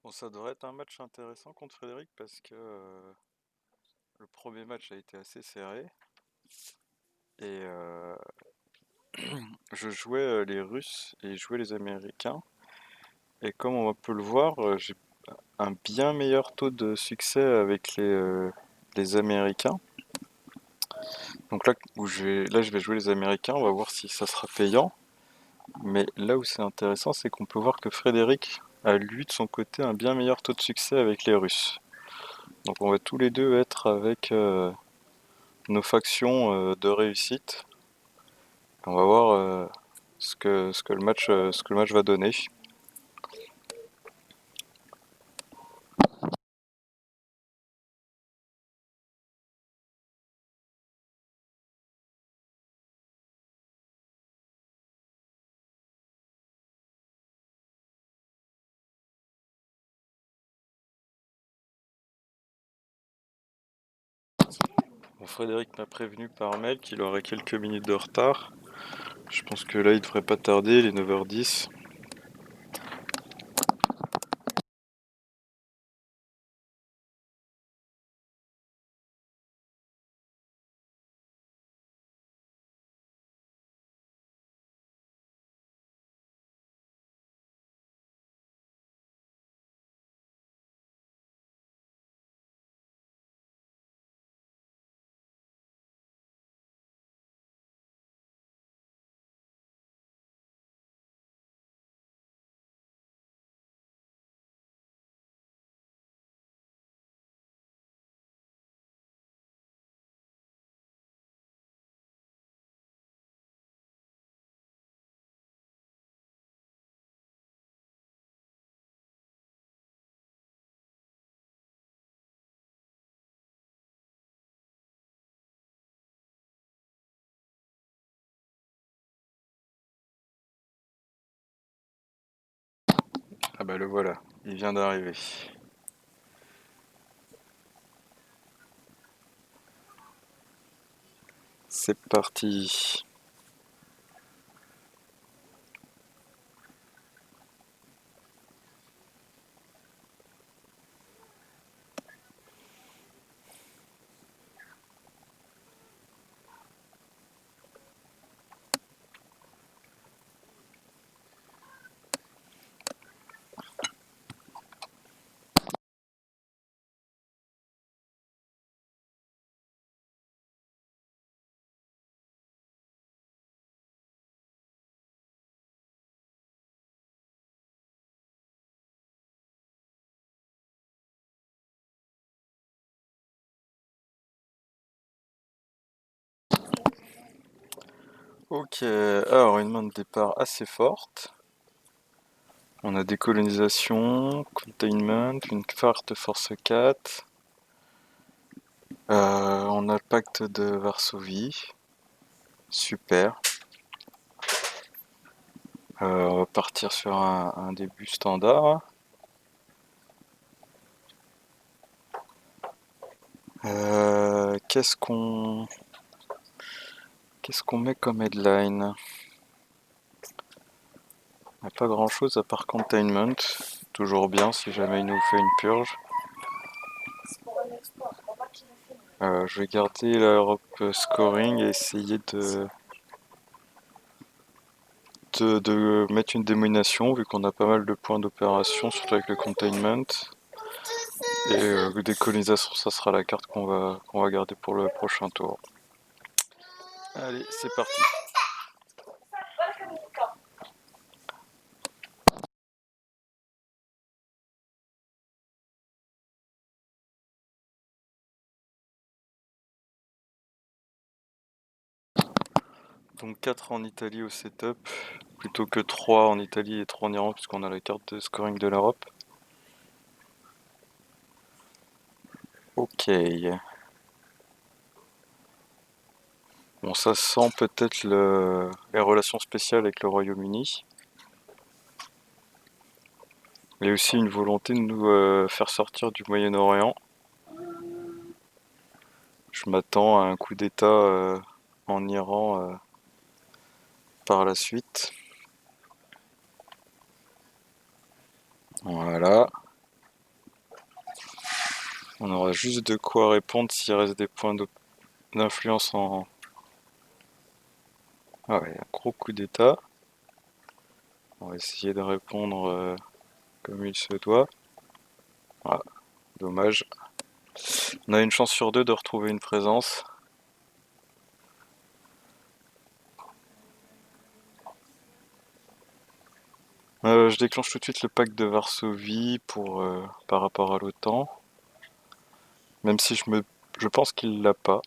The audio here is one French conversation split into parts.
Bon, ça devrait être un match intéressant contre Frédéric parce que le premier match a été assez serré et je jouais les Russes et il jouait les Américains. Et comme on peut le voir, j'ai un bien meilleur taux de succès avec les Américains. Donc là, je vais jouer les Américains, on va voir si ça sera payant. Mais là où c'est intéressant, c'est qu'on peut voir que Frédéric a lui de son côté un bien meilleur taux de succès avec les Russes. Donc on va tous les deux être avec nos factions de réussite. On va voir ce que le match va donner. Bon, Frédéric m'a prévenu par mail qu'il aurait quelques minutes de retard. Je pense que là, il devrait pas tarder, il est 9h10. Ah bah le voilà, il vient d'arriver. C'est parti. Ok, alors une main de départ assez forte. On a décolonisation, containment, une carte force 4. On a le pacte de Varsovie. Super. On va partir sur un début standard. Qu'est-ce qu'on met comme headline? Il n'y a pas grand chose à part containment. Toujours bien si jamais il nous fait une purge. Je vais garder l'Europe scoring et essayer de mettre une démonisation vu qu'on a pas mal de points d'opération, surtout avec le containment. Et décolonisation, ça sera la carte qu'on va garder pour le prochain tour. Allez, c'est parti. Donc 4 en Italie au setup, plutôt que 3 en Italie et 3 en Iran, puisqu'on a la carte de scoring de l'Europe. Ok. Bon, ça sent peut-être les relations spéciales avec le Royaume-Uni. Il y a aussi une volonté de nous faire sortir du Moyen-Orient. Je m'attends à un coup d'État en Iran par la suite. Voilà. juste de quoi répondre s'il reste des points d'influence en... Ah ouais, un gros coup d'état. On va essayer de répondre comme il se doit. Ah, dommage. On a une chance sur deux de retrouver une présence. Je déclenche tout de suite le pacte de Varsovie pour, par rapport à l'OTAN. Même si je pense qu'il l'a pas.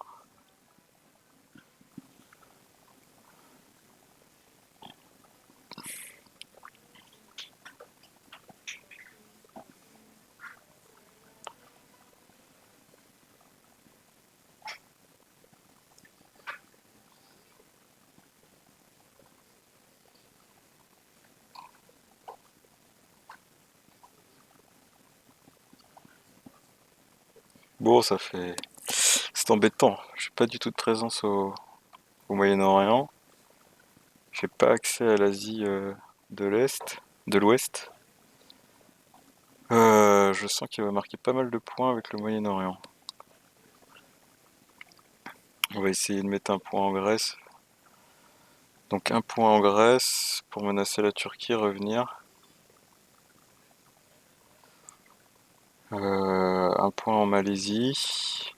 Bon, ça fait... C'est embêtant. J'ai pas du tout de présence au Moyen-Orient. J'ai pas accès à l'Asie de l'Est, de l'Ouest. Je sens qu'il va marquer pas mal de points avec le Moyen-Orient. On va essayer de mettre un point en Grèce. Donc un point en Grèce pour menacer la Turquie, revenir. Un point en Malaisie.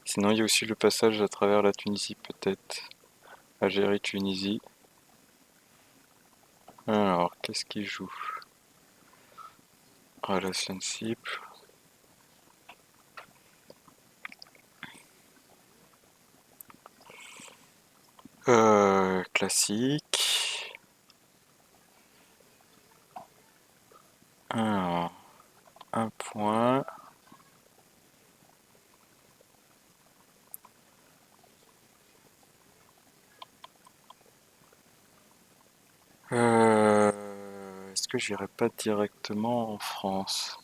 Sinon, il y a aussi le passage à travers la Tunisie, peut-être. Algérie, Tunisie. Alors, qu'est-ce qu'il joue? Relation cible. Classique. Alors, un point. Est-ce que j'irai pas directement en France?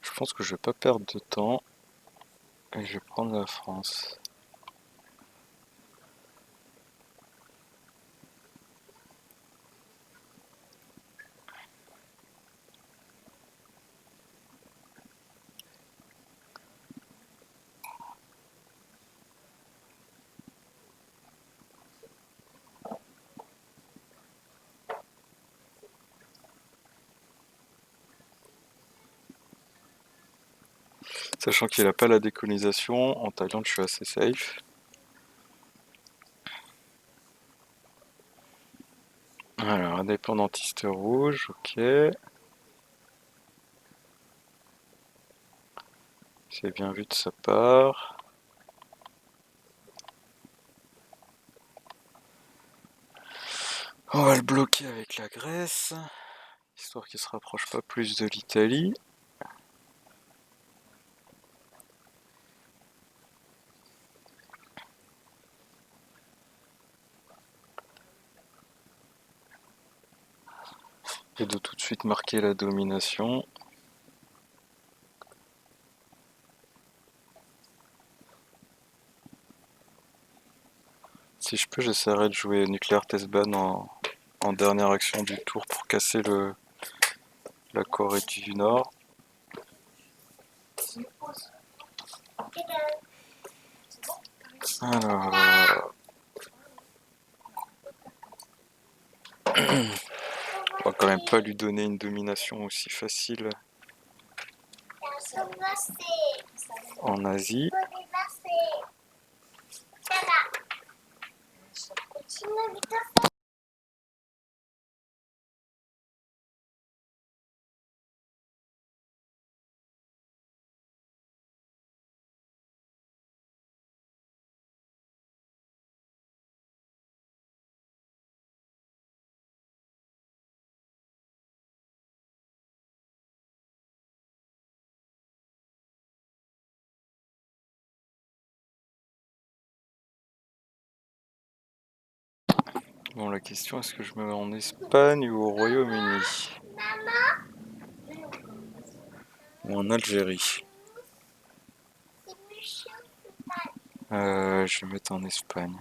Je pense que je vais pas perdre de temps et je vais prendre la France. Sachant qu'il a pas la décolonisation, en Thaïlande je suis assez safe. Alors, indépendantiste rouge, ok. C'est bien vu de sa part. On va le bloquer avec la Grèce, histoire qu'il se rapproche pas plus de l'Italie. Et de tout de suite marquer la domination. Si je peux, j'essaierai de jouer nucléaire test ban en dernière action du tour pour casser la Corée du Nord. Alors, on va quand même pas lui donner une domination aussi facile en Asie. Bon, la question, est-ce que je me mets en Espagne ou au Royaume-Uni? Ou en Algérie? Je vais mettre en Espagne.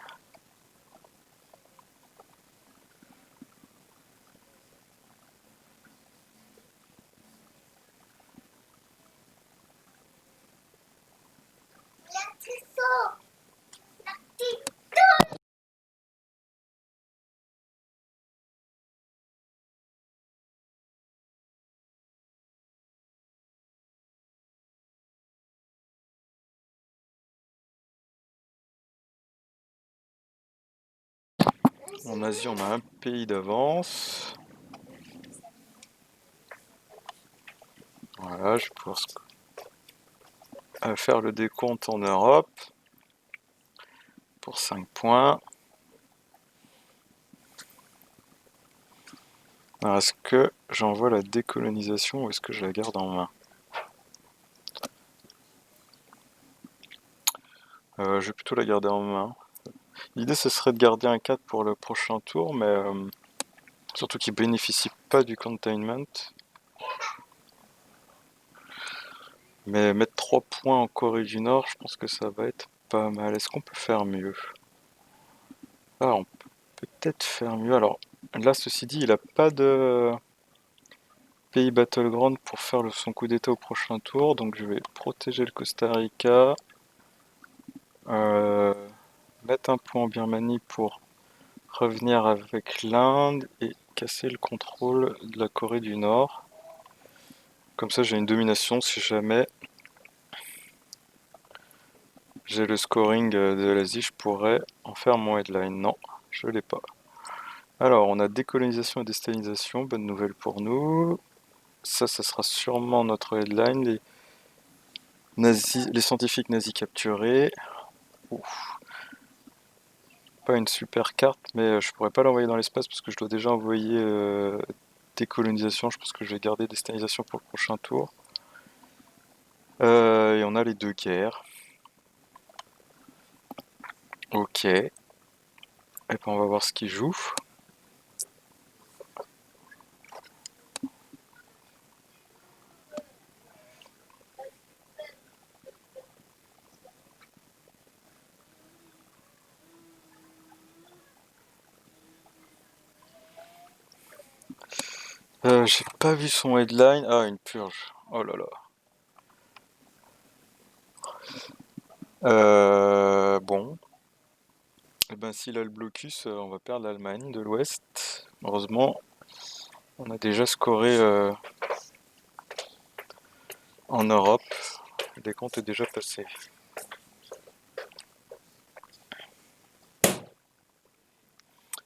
En Asie, on a un pays d'avance. Voilà, je vais pouvoir faire le décompte en Europe pour 5 points. Alors, est-ce que j'envoie la décolonisation ou est-ce que je la garde en main? Je vais plutôt la garder en main. L'idée, ce serait de garder un 4 pour le prochain tour, mais surtout qu'il bénéficie pas du containment. Mais mettre 3 points en Corée du Nord, je pense que ça va être pas mal. Est-ce qu'on peut faire mieux? Ah, on peut peut-être faire mieux. Alors, là, ceci dit, il a pas de pays Battleground pour faire son coup d'état au prochain tour, donc je vais protéger le Costa Rica. Mettre un point en Birmanie pour revenir avec l'Inde et casser le contrôle de la Corée du Nord. Comme ça, j'ai une domination si jamais j'ai le scoring de l'Asie, je pourrais en faire mon headline. Non, je l'ai pas. Alors, on a décolonisation et déstalinisation, bonne nouvelle pour nous. Ça sera sûrement notre headline. Les scientifiques nazis capturés. Ouf. Pas une super carte, mais je pourrais pas l'envoyer dans l'espace parce que je dois déjà envoyer décolonisation. Je pense que je vais garder déstalinisation pour le prochain tour. Et on a les deux guerres. Ok. Et ben on va voir ce qu'il joue. J'ai pas vu son headline. Ah, une purge. Oh là là. Bon. Et ben s'il a le blocus, on va perdre l'Allemagne de l'Ouest. Heureusement, on a déjà scoré en Europe. Le décompte est déjà passé.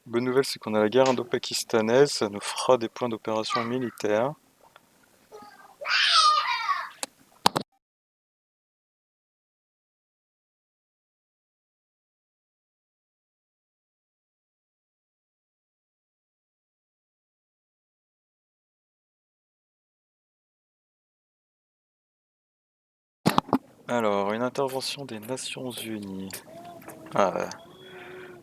Bonne nouvelle, c'est qu'on a la guerre indo-pakistanaise. Ça nous fera des points d'opération militaire. Alors, une intervention des Nations Unies. Ah,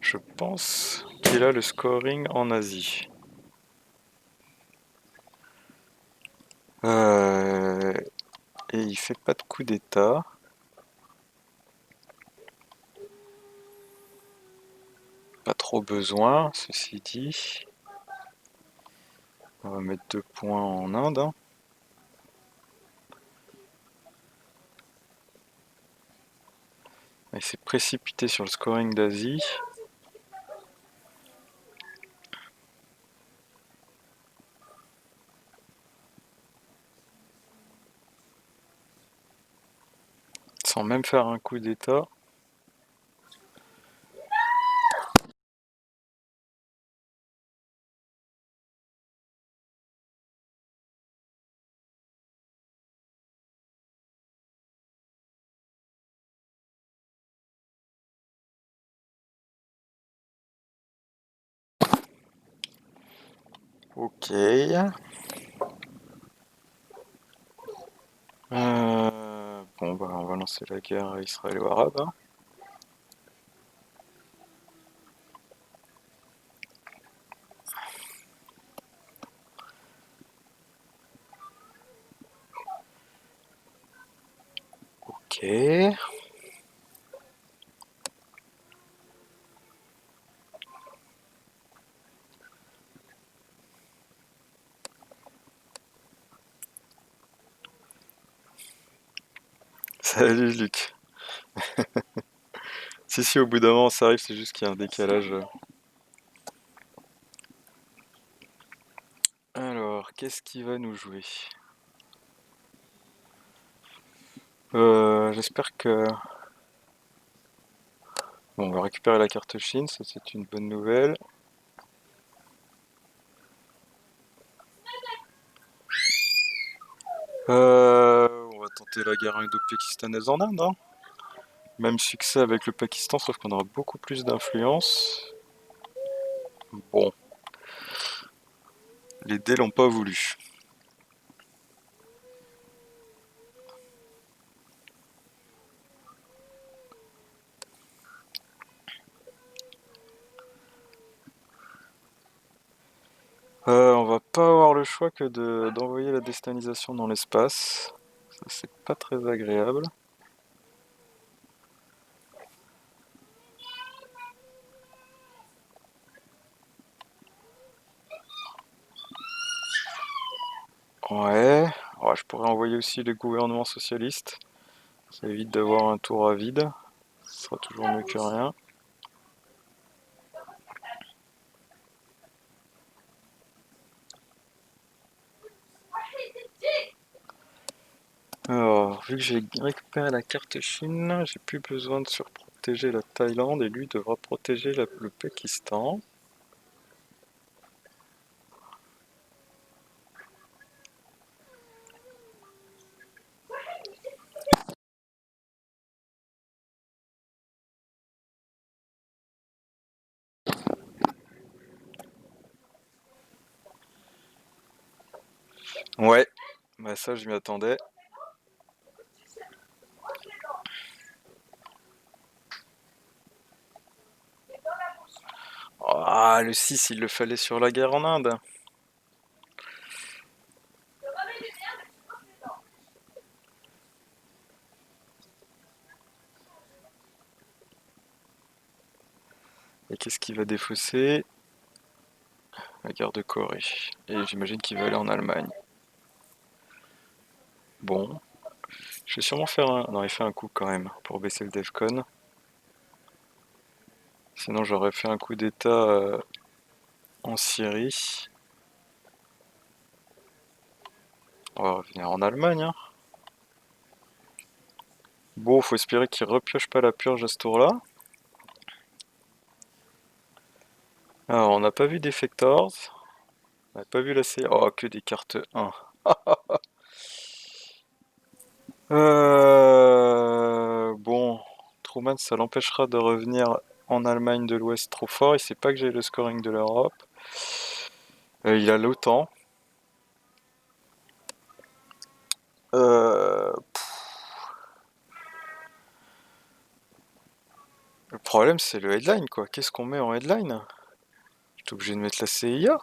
je pense qu'il a le scoring en Asie. Et il fait pas de coup d'état. Pas trop besoin, ceci dit. On va mettre 2 points en Inde. Hein. Il s'est précipité sur le scoring d'Asie. Sans même faire un coup d'état. Ok. Bon, bah, on va lancer la guerre israélo-arabe. Hein. Ok. Salut Luc. Si, si, au bout d'un moment ça arrive, c'est juste qu'il y a un décalage. Alors, qu'est-ce qui va nous jouer? J'espère que... Bon, on va récupérer la carte Chine, ça c'est une bonne nouvelle. On va tenter la guerre indo-pakistanaise en Inde, hein. Même succès avec le Pakistan, sauf qu'on aura beaucoup plus d'influence. Bon, les dés l'ont pas voulu. On va pas avoir le choix que d'envoyer la déstalinisation dans l'espace. Ça, c'est pas très agréable. Ouais. Ouais, je pourrais envoyer aussi le gouvernement socialiste. Ça évite d'avoir un tour à vide. Ce sera toujours mieux que rien. Alors, vu que j'ai récupéré la carte Chine, j'ai plus besoin de surprotéger la Thaïlande et lui devra protéger le Pakistan. Ouais, bah ça je m'y attendais. Ah, le 6, il le fallait sur la guerre en Inde. Et qu'est-ce qui va défausser? La guerre de Corée. Et j'imagine qu'il va aller en Allemagne. Bon, je vais sûrement faire un... Non, il fait un coup quand même, pour baisser le Defcon. Sinon j'aurais fait un coup d'état en Syrie. On va revenir en Allemagne, hein. Bon, faut espérer qu'il repioche pas la purge à ce tour-là. Alors, on n'a pas vu Defectors. On n'a pas vu la série. Oh, que des cartes 1. Bon, Truman, ça l'empêchera de revenir en Allemagne de l'Ouest trop fort. Il sait pas que j'ai le scoring de l'Europe. Il a l'OTAN. Euh, le problème, c'est le headline, quoi. Qu'est-ce qu'on met en headline? Je suis obligé de mettre la CIA.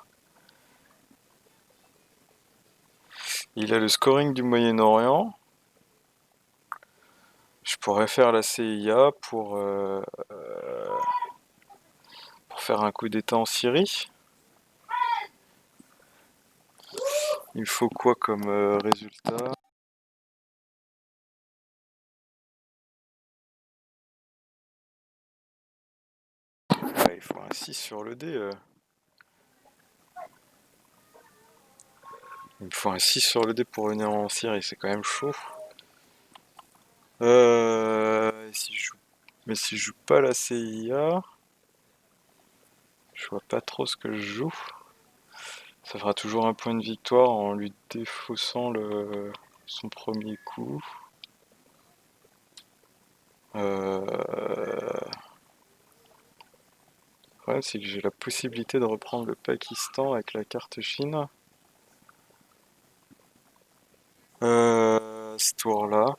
Il a le scoring du Moyen-Orient. Je pourrais faire la CIA pour faire un coup d'état en Syrie. Il faut quoi comme résultat? Ouais, il faut un 6 sur le dé. Il me faut un 6 sur le dé pour venir en Syrie, c'est quand même chaud. Si je joue... Mais si je joue pas la CIA, je vois pas trop ce que je joue. Ça fera toujours un point de victoire en lui défaussant son premier coup. Le problème, c'est que j'ai la possibilité de reprendre le Pakistan avec la carte Chine. Ce tour-là.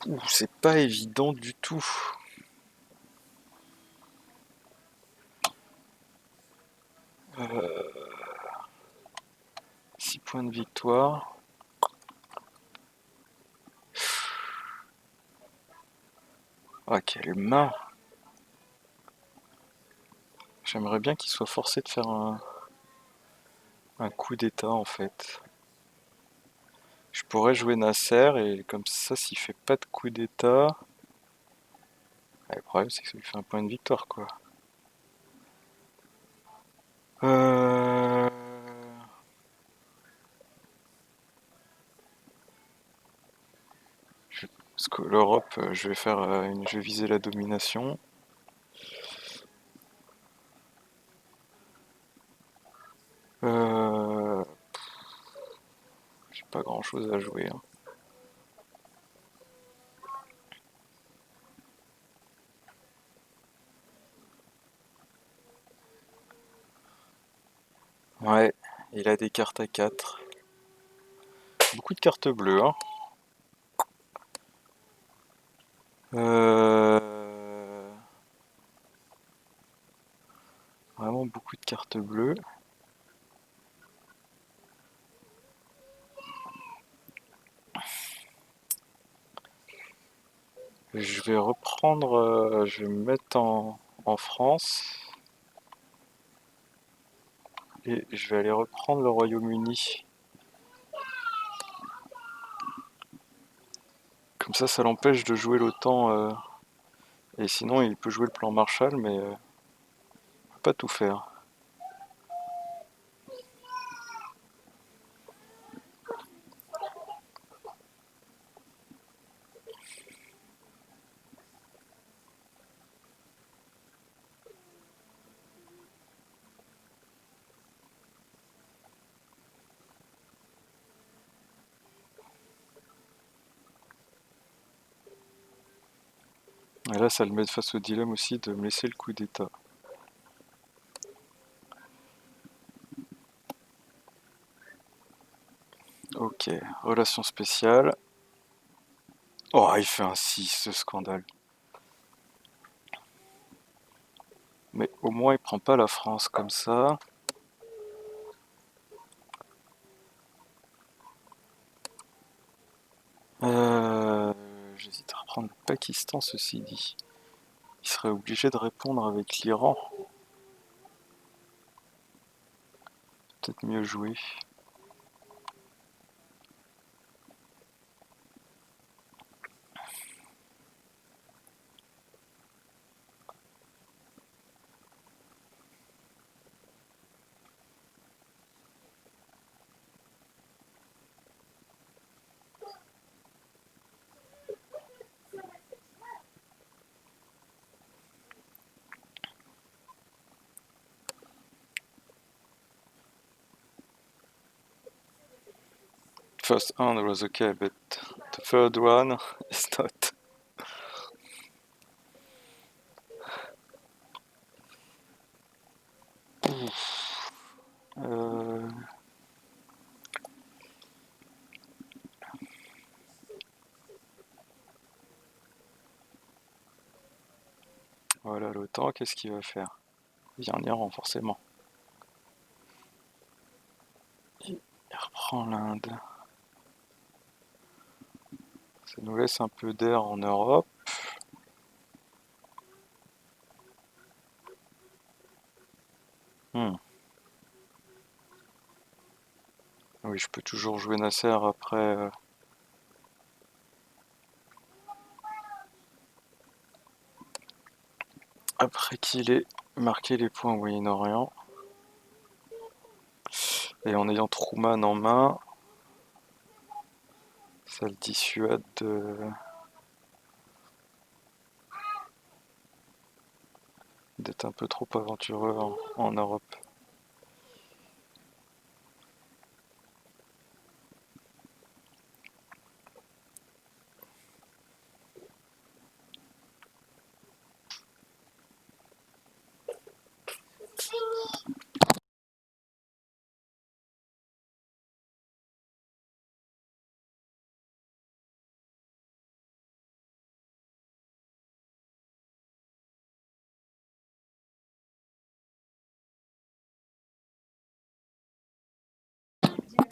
Ouh, c'est pas évident du tout. 6 points de victoire. Ah, quelle main! J'aimerais bien qu'il soit forcé de faire un coup d'état en fait. Je pourrais jouer Nasser et comme ça, s'il fait pas de coup d'état, le problème c'est que ça lui fait un point de victoire quoi. Euh... Parce que l'Europe, je vais faire je vais viser la domination. Euh... J'ai pas grand chose à jouer, hein. Ouais, il a des cartes à 4. Beaucoup de cartes bleues, hein. Euh... Vraiment beaucoup de cartes bleues. Je vais reprendre, je vais me mettre en France et je vais aller reprendre le Royaume-Uni. Comme ça l'empêche de jouer l'OTAN. Et sinon, il peut jouer le plan Marshall, mais il peut pas tout faire. Et là, ça le met face au dilemme aussi de me laisser le coup d'état. Ok, relation spéciale. Oh, il fait un 6, ce scandale. Mais au moins, il prend pas la France comme ça. J'hésite à reprendre le Pakistan, ceci dit. Il serait obligé de répondre avec l'Iran. Peut-être mieux jouer. First hand was okay, but the third one is not. Euh, Voilà, l'OTAN, qu'est-ce qu'il va faire? Il vient en Iran, forcément. Il reprend l'Inde. Ça nous laisse un peu d'air en Europe. Hmm. Oui, je peux toujours jouer Nasser après qu'il ait marqué les points au Moyen-Orient. Et en ayant Truman en main, ça le dissuade d'être un peu trop aventureux en Europe.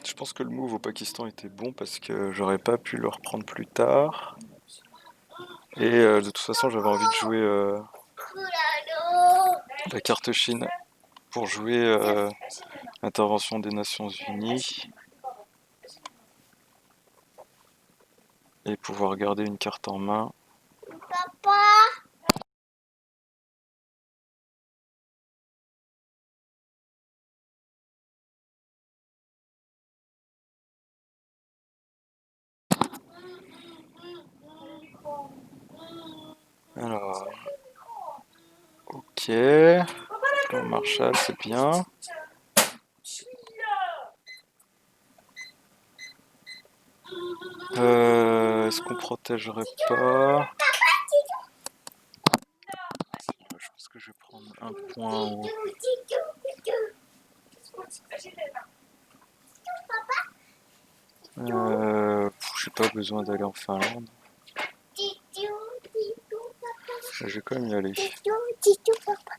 Je pense que le move au Pakistan était bon parce que j'aurais pas pu le reprendre plus tard. Et de toute façon, j'avais envie de jouer la carte Chine pour jouer l'intervention des Nations Unies. et pouvoir garder une carte en main. Papa, Alors, ok. Plan Marshall, c'est bien. Est-ce qu'on protégerait pas? Je pense que je vais prendre un point au... J'ai pas besoin d'aller en Finlande. Je vais quand même y aller. papa.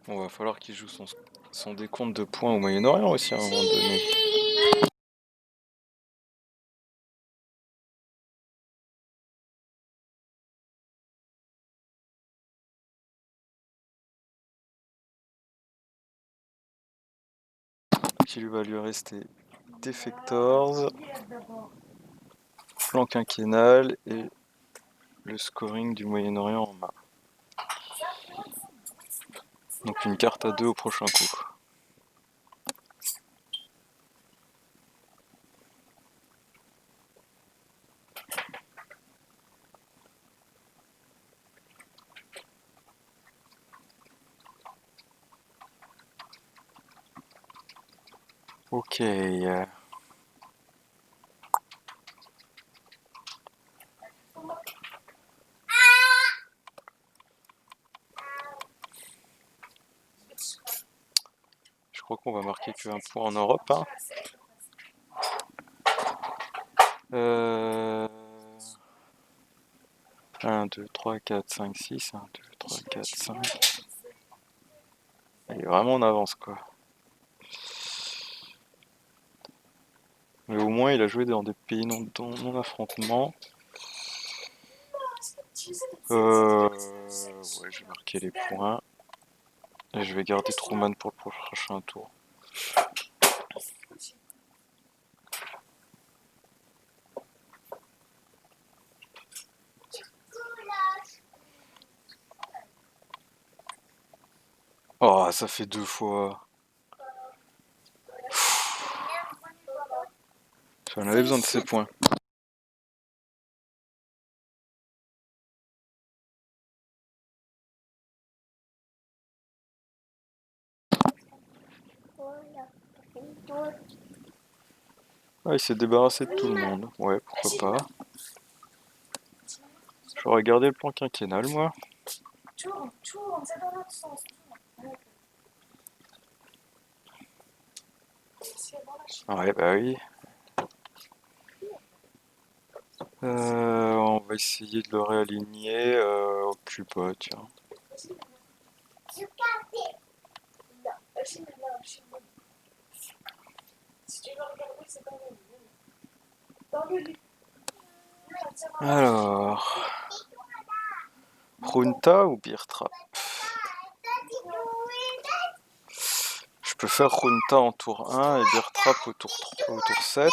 Bon, va falloir qu'il joue son décompte de points au Moyen-Orient aussi à un moment donné. Qui lui va lui rester Defectors, plan quinquennal et le scoring du Moyen-Orient en main. Donc une carte à 2 au prochain coup. Ok. Je crois qu'on va marquer qu'un point en Europe. Hein. 1, 2, 3, 4, 5, 6. 1, 2, 3, 4, 5. Il est vraiment en avance quoi. Mais au moins il a joué dans des pays non affrontement. Ouais, je vais marquer les points. Et je vais garder Truman pour le prochain tour. Oh, ça fait 2 fois. J'en avais besoin de ces points. Ah, il s'est débarrassé de tout le monde. Ouais, pourquoi pas. J'aurais gardé le plan quinquennal, moi. C'est dans l'autre sens. Ouais, bah oui. On va essayer de le réaligner au Cuba, tiens. Alors, Junta ou Birtrap? Je peux faire Junta en tour 1 et Birtrap au tour 7.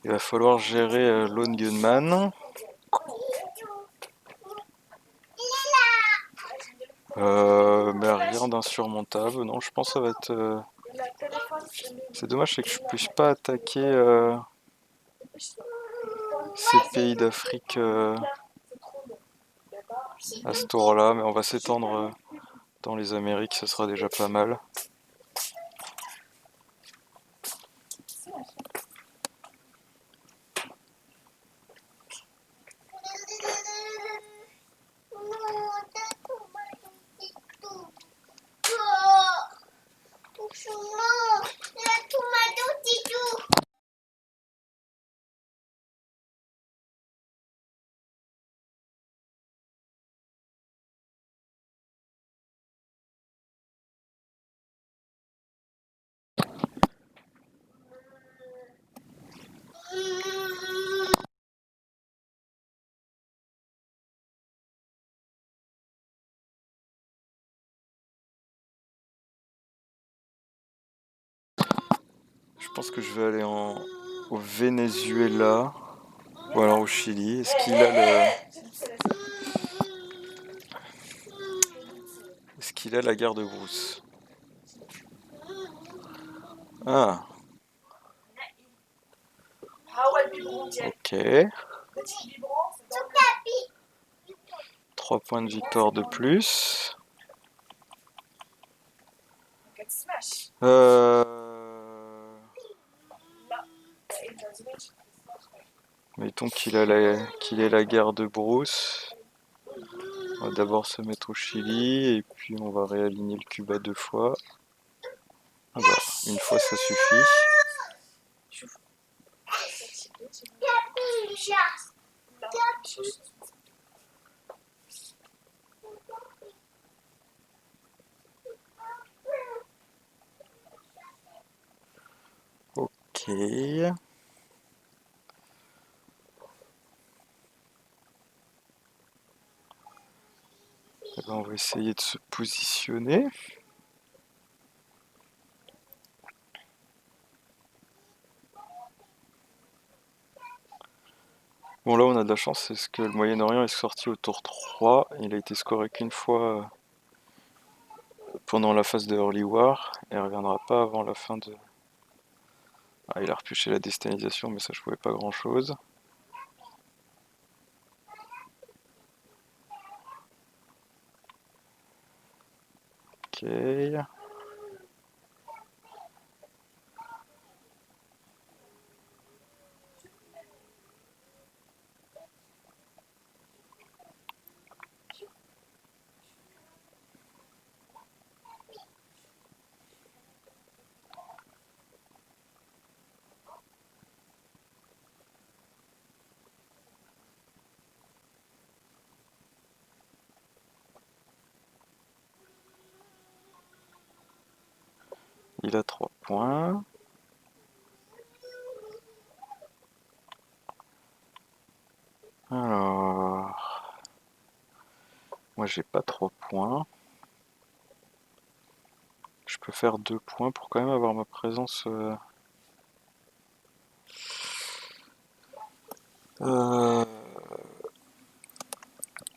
Il va falloir gérer Lone Gunman. Mais rien d'insurmontable. Non, je pense que ça va être... C'est dommage, c'est que je puisse pas attaquer ces pays d'Afrique à ce tour-là. Mais on va s'étendre dans les Amériques, ce sera déjà pas mal. pense que je vais aller au Venezuela ou alors au Chili. Est-ce qu'il a la gare de Brousse? Ah, ok. 3 points de victoire de plus. Mettons qu'il ait la gare de Brousse. On va d'abord se mettre au Chili et puis on va réaligner le Cuba 2 fois. Ah bah, une fois ça suffit. Ok. Eh ben, on va essayer de se positionner. Bon là on a de la chance, c'est que le Moyen-Orient est sorti au tour 3. Il a été scoré qu'une fois pendant la phase de Early War et il reviendra pas avant la fin de... Ah, il a repêché la déstabilisation mais ça je pouvais pas grand chose. Ok. Il a 3 points. Alors... Moi j'ai pas 3 points. Je peux faire 2 points pour quand même avoir ma présence euh,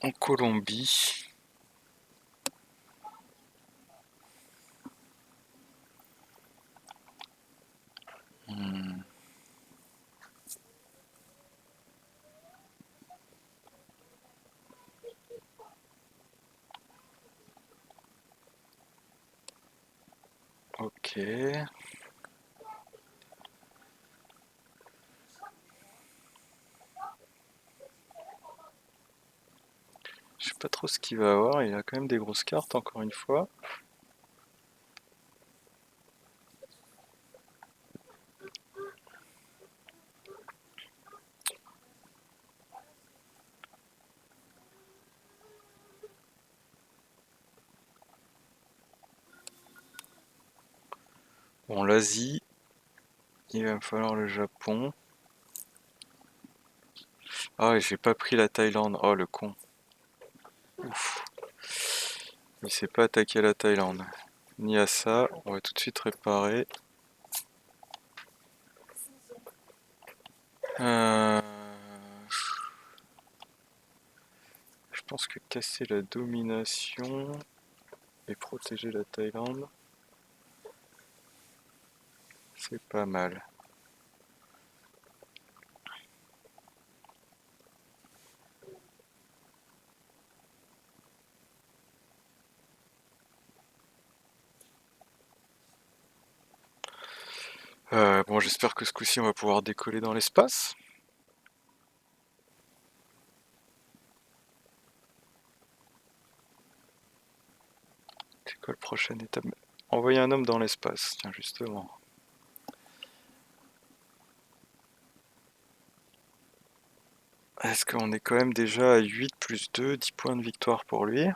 en Colombie. Hmm. Ok. Je sais pas trop ce qu'il va avoir, il a quand même des grosses cartes encore une fois. Bon, l'Asie, il va me falloir le Japon. Ah, et j'ai pas pris la Thaïlande. Oh, le con. Ouf. Il s'est pas attaqué à la Thaïlande. Ni à ça. On va tout de suite réparer. Euh, Je pense que casser la domination et protéger la Thaïlande, c'est pas mal. Bon, j'espère que ce coup-ci, on va pouvoir décoller dans l'espace. C'est quoi la prochaine étape? Envoyer un homme dans l'espace, tiens, justement. Est-ce qu'on est quand même déjà à 8 plus 2, 10 points de victoire pour lui?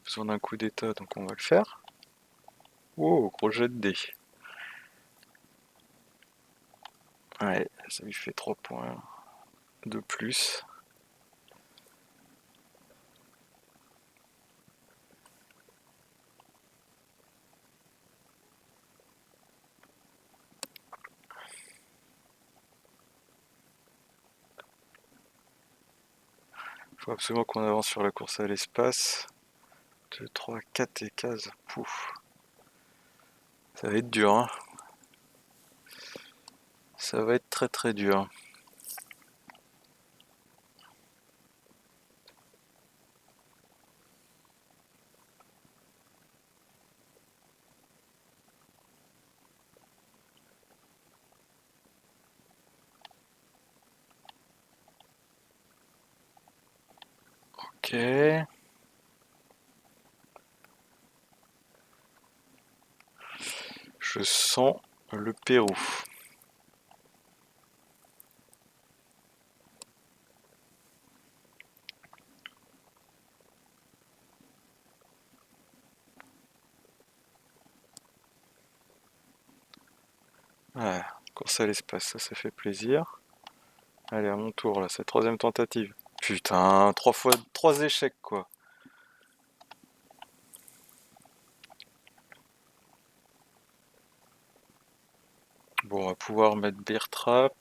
besoin d'un coup d'état, donc on va le faire. Oh, gros jet de dés. Ouais, ça lui fait 3 points de plus. Faut absolument qu'on avance sur la course à l'espace. 2, 3, 4 et cases. Pouf. Ça va être dur, hein. Ça va être très très dur. Ok. Je sens le Pérou. Ouais, course à l'espace, ça fait plaisir. Allez, à mon tour là, c'est la troisième tentative. Putain, 3 échecs quoi. Bon, on va pouvoir mettre Bear Trap.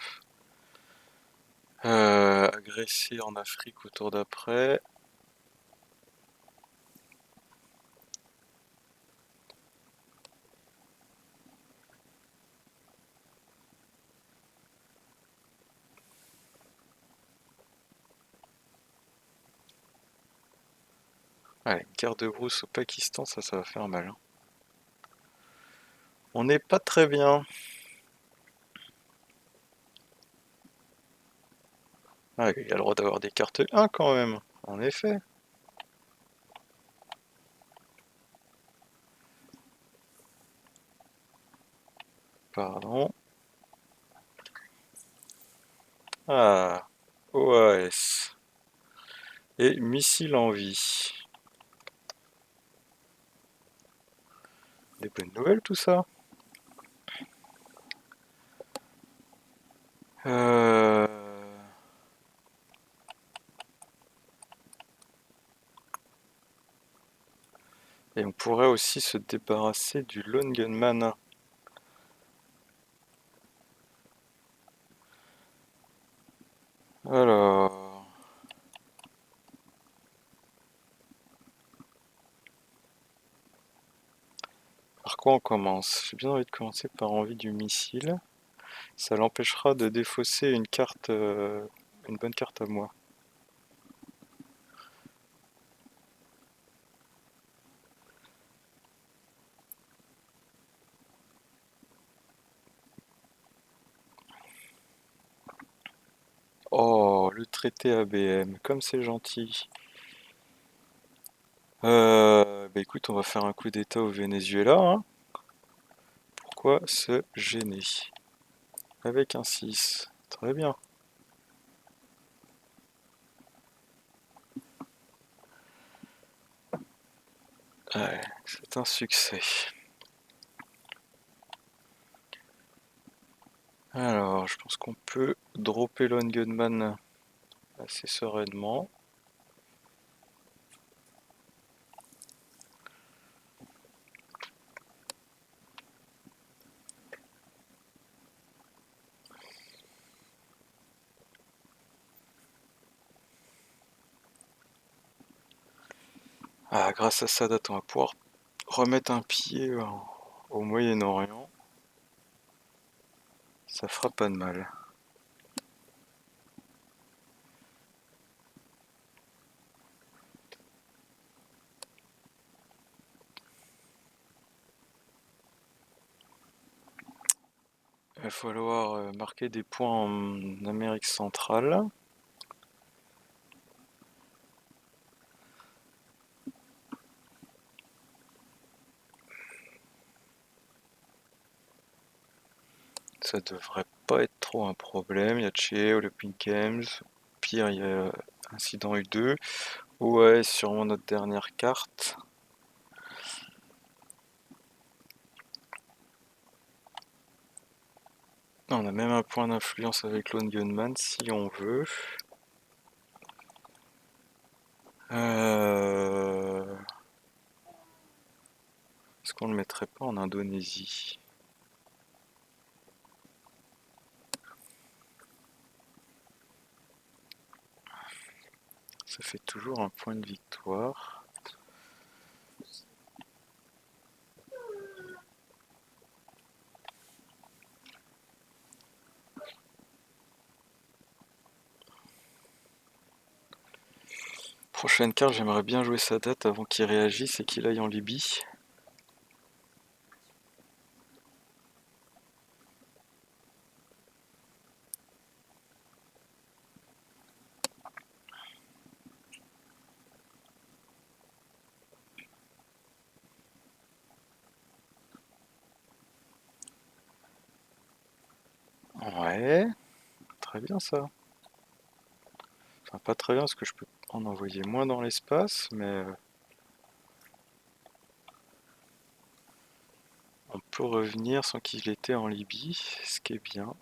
Agresser en Afrique au tour d'après. Allez, garde-brousse au Pakistan, ça va faire mal, hein. On n'est pas très bien. Ah, il a le droit d'avoir des cartes 1 quand même, en effet. Pardon. Ah, OAS. Et missile en vie. Des bonnes nouvelles tout ça. Euh... Et on pourrait aussi se débarrasser du Lone Gunman. Alors... Par quoi on commence? J'ai bien envie de commencer par envie du missile. Ça l'empêchera de défausser une carte, une bonne carte à moi. Oh, le traité ABM, comme c'est gentil. Bah écoute, on va faire un coup d'état au Venezuela, hein. Pourquoi se gêner? Avec un 6. Très bien. Ouais, c'est un succès. Alors, je pense qu'on peut dropper Lone Gunman assez sereinement. Ah, grâce à Sadat, on va pouvoir remettre un pied au Moyen-Orient. Ça fera pas de mal. Il va falloir marquer des points en Amérique centrale. Ça devrait pas être trop un problème. Il y a Che, Olympic Games. Pire, il y a Incident U2. OAS, sûrement notre dernière carte. On a même un point d'influence avec Lone Gunman si on veut. Est-ce qu'on le mettrait pas en Indonésie? Ça fait toujours un point de victoire. Prochaine carte, j'aimerais bien jouer sa date avant qu'il réagisse et qu'il aille en Libye. Ouais, très bien ça. Enfin, pas très bien parce que je peux en envoyer moins dans l'espace, mais on peut revenir sans qu'il était en Libye, ce qui est bien.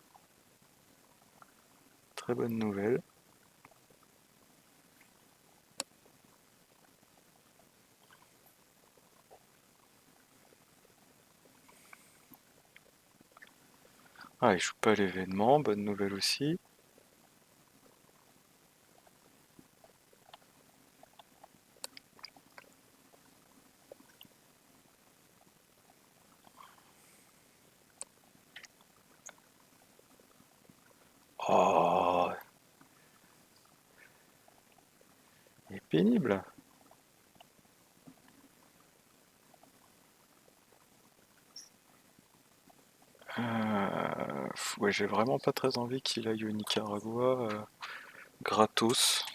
Très bonne nouvelle. Ah, il joue pas à l'événement, bonne nouvelle aussi. Oh, il est pénible. Ouais, j'ai vraiment pas très envie qu'il aille au Nicaragua gratos.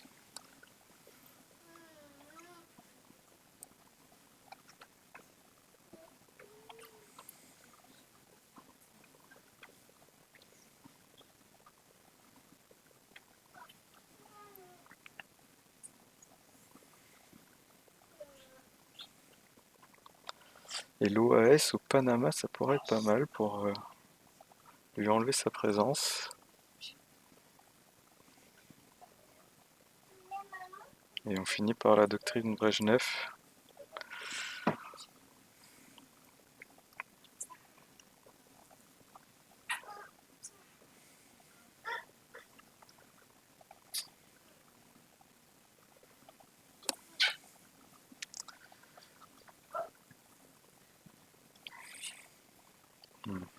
Et l'OAS au Panama, ça pourrait être pas mal pour lui enlever sa présence. Et on finit par la doctrine Brejnev.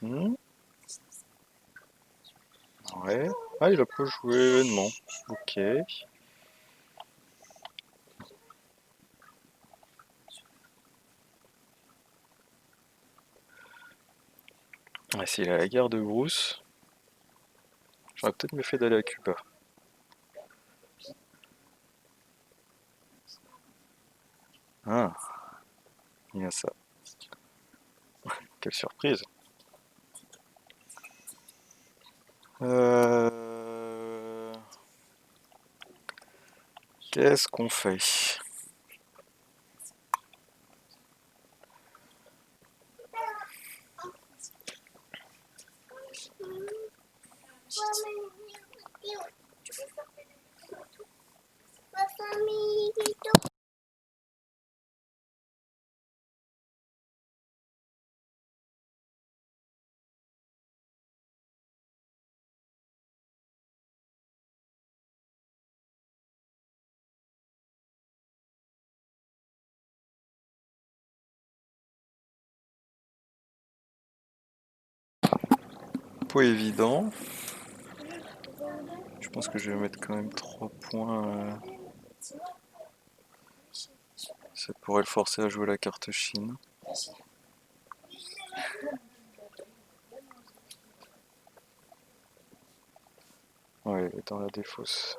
Mhm. Ouais. Ah, il a pas joué événement. Ok. Ah, s'il a la guerre de Brousse, j'aurais peut-être mieux fait d'aller à Cuba. Ah, il y a ça. Quelle surprise. Euh... Qu'est-ce qu'on fait? Pas évident. Je pense que je vais mettre quand même 3 points. Ça pourrait le forcer à jouer la carte Chine. Ouais, il est dans la défausse.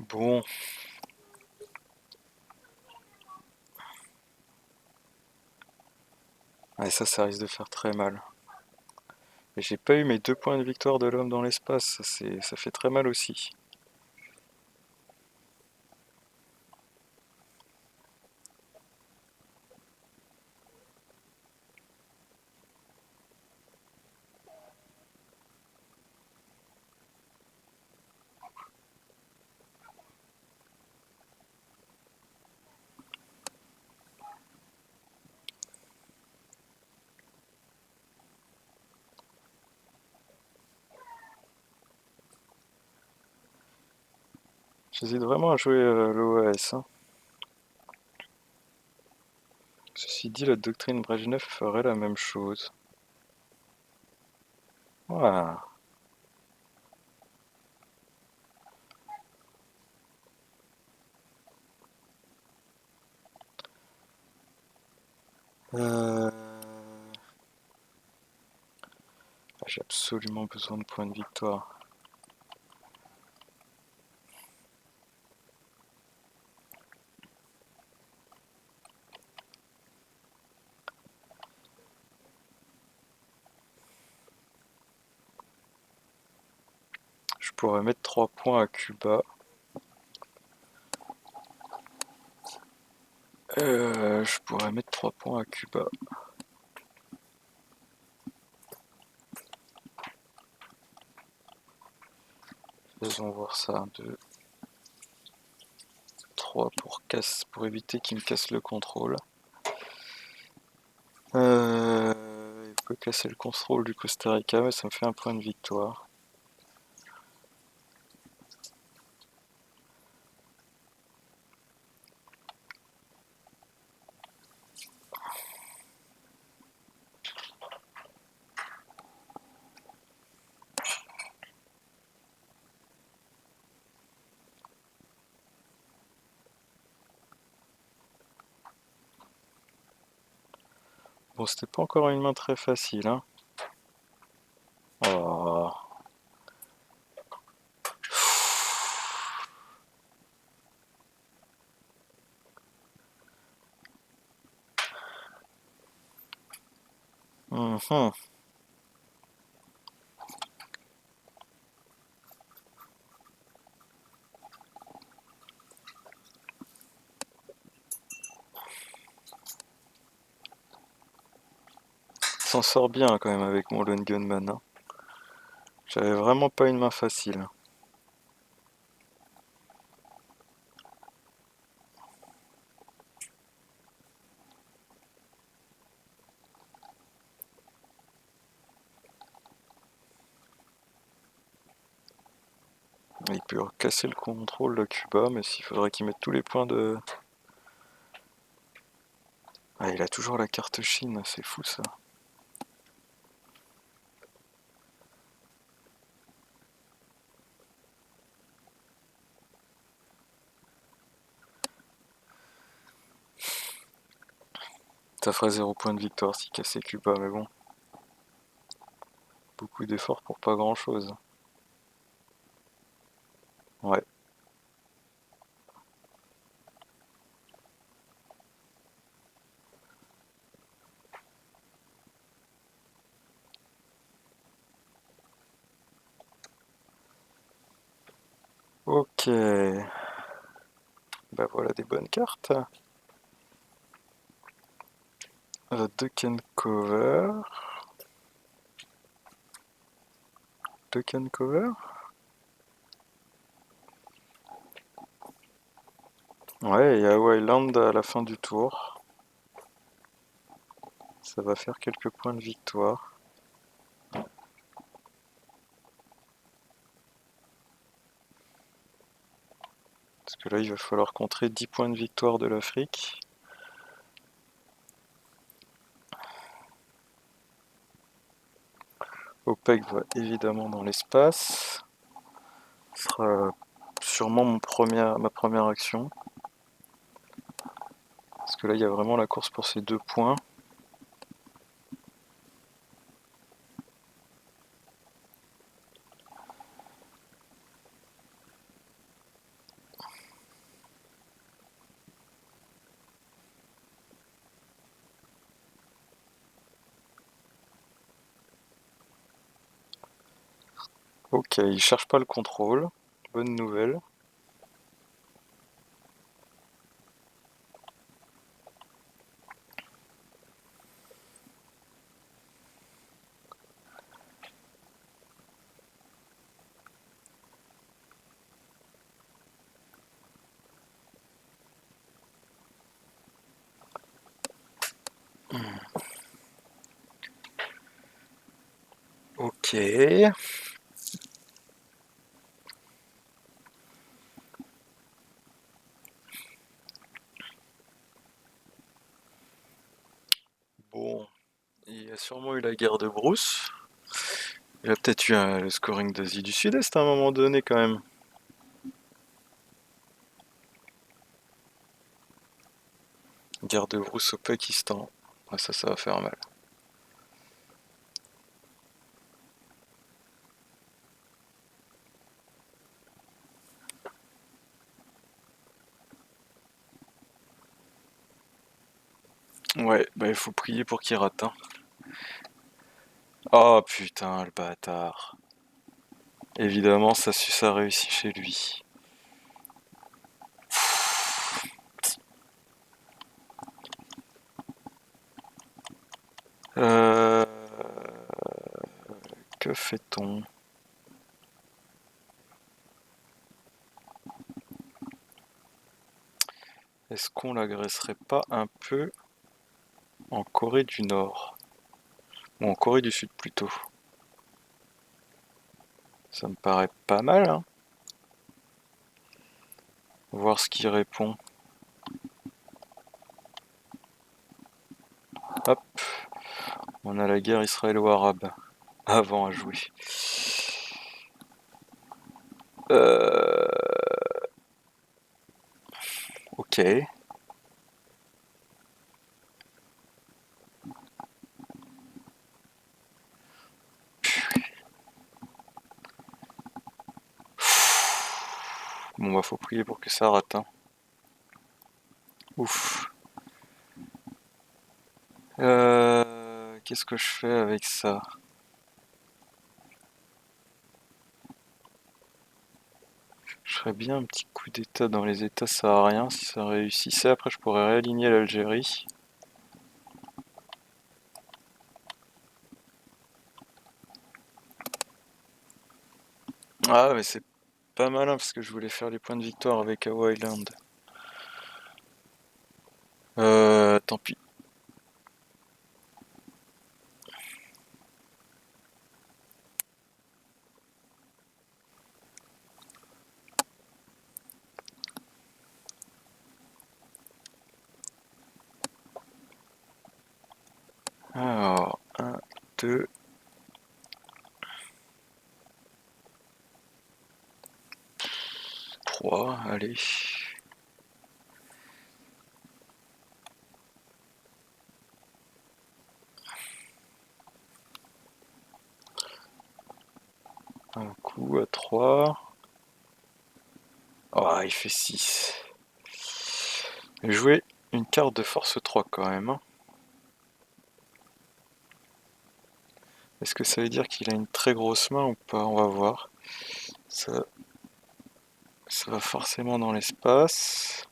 Bon, ouais, ça risque de faire très mal. Et j'ai pas eu mes 2 points de victoire de l'homme dans l'espace, ça fait très mal aussi. J'hésite vraiment à jouer l'OAS, hein. Ceci dit, la doctrine Brejnev ferait la même chose. Voilà. Euh, J'ai absolument besoin de points de victoire. Je pourrais mettre 3 points à Cuba. Je pourrais mettre 3 points à Cuba. Faisons voir ça. 1, 2, 3 pour éviter qu'il me casse le contrôle. Il peut casser le contrôle du Costa Rica, mais ça me fait un point de victoire. Bon, c'était pas encore une main très facile, hein. Oh. Mhm. S'en sort bien quand même avec mon Lone Gunman, hein. J'avais vraiment pas une main facile. Il peut casser le contrôle de Cuba, mais s'il faudrait qu'il mette tous les points de... Ah, il a toujours la carte Chine, c'est fou ça. Ça ferait 0 point de victoire s'il cassait Cuba, mais bon. Beaucoup d'efforts pour pas grand chose. Ouais. Ok. Bah voilà des bonnes cartes. Duck and cover. Duck and cover. Ouais, il y a Wayland à la fin du tour. Ça va faire quelques points de victoire. Parce que là, il va falloir contrer 10 points de victoire de l'Afrique. OPEC va évidemment dans l'espace. Ce sera sûrement ma première action. Parce que là, il y a vraiment la course pour ces 2 points. Ok, il cherche pas le contrôle. Bonne nouvelle. Ok. Bon, il y a sûrement eu la guerre de Brousse. Il a peut-être eu le scoring d'Asie du Sud-Est à un moment donné quand même. Guerre de Brousse au Pakistan. Ah, ça va faire mal. Ouais, bah il faut prier pour qu'il rate, hein. Oh putain, le bâtard. Évidemment, ça réussit chez lui. Euh... Que fait-on? Est-ce qu'on l'agresserait pas un peu en Corée du Nord? Ou en Corée du Sud plutôt. Ça me paraît pas mal, hein. Voir ce qu'il répond. Hop, on a la guerre israélo-arabe avant à jouer. Ok. Bon bah faut prier pour que ça rate, hein. Ouf. Qu'est-ce que je fais avec ça? Je ferais bien un petit coup d'état dans les états sahariens si ça réussissait. Après je pourrais réaligner l'Algérie. Ah mais c'est pas malin parce que je voulais faire les points de victoire avec Hawaii Island. Tant pis. Alors, un, 2, 3, allez. Un coup à 3. Ah, il fait 6. Jouer une carte de force 3 quand même, hein. Est-ce que ça veut dire qu'il a une très grosse main ou pas? On va voir. Ça, ça va forcément dans l'espace.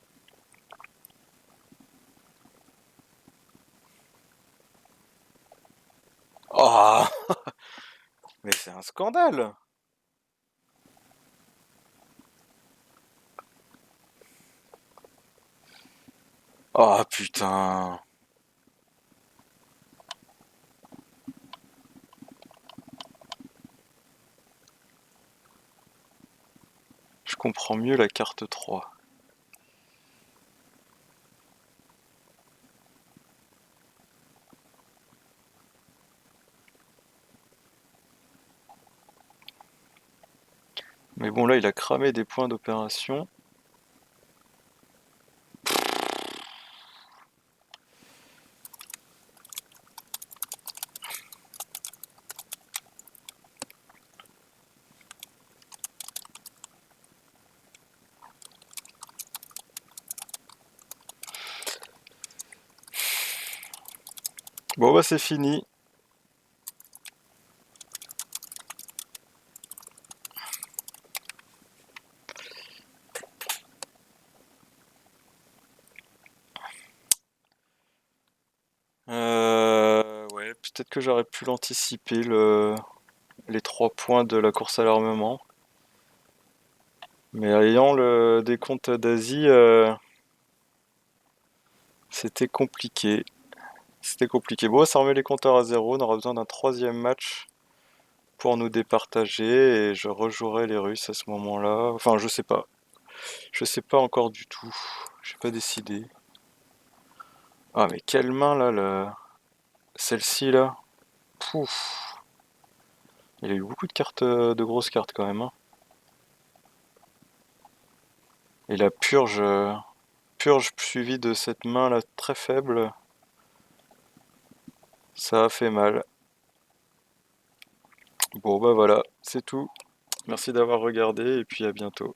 Ah, mais c'est un scandale. Ah putain. Je comprends mieux la carte 3. Mais bon là il a cramé des points d'opération. Bon bah c'est fini. peut-être que j'aurais pu l'anticiper, les 3 points de la course à l'armement. Mais ayant le décompte d'Asie, c'était compliqué. C'était compliqué. Bon, ça remet les compteurs à zéro. On aura besoin d'un troisième match pour nous départager et je rejouerai les Russes à ce moment-là. Enfin, je sais pas. Je sais pas encore du tout. J'ai pas décidé. Ah, mais quelle main là, celle-ci là. Pouf. Il y a eu beaucoup de cartes, de grosses cartes quand même, hein. Et la purge suivie de cette main là très faible, ça a fait mal. Bon bah voilà, c'est tout. Merci d'avoir regardé et puis à bientôt.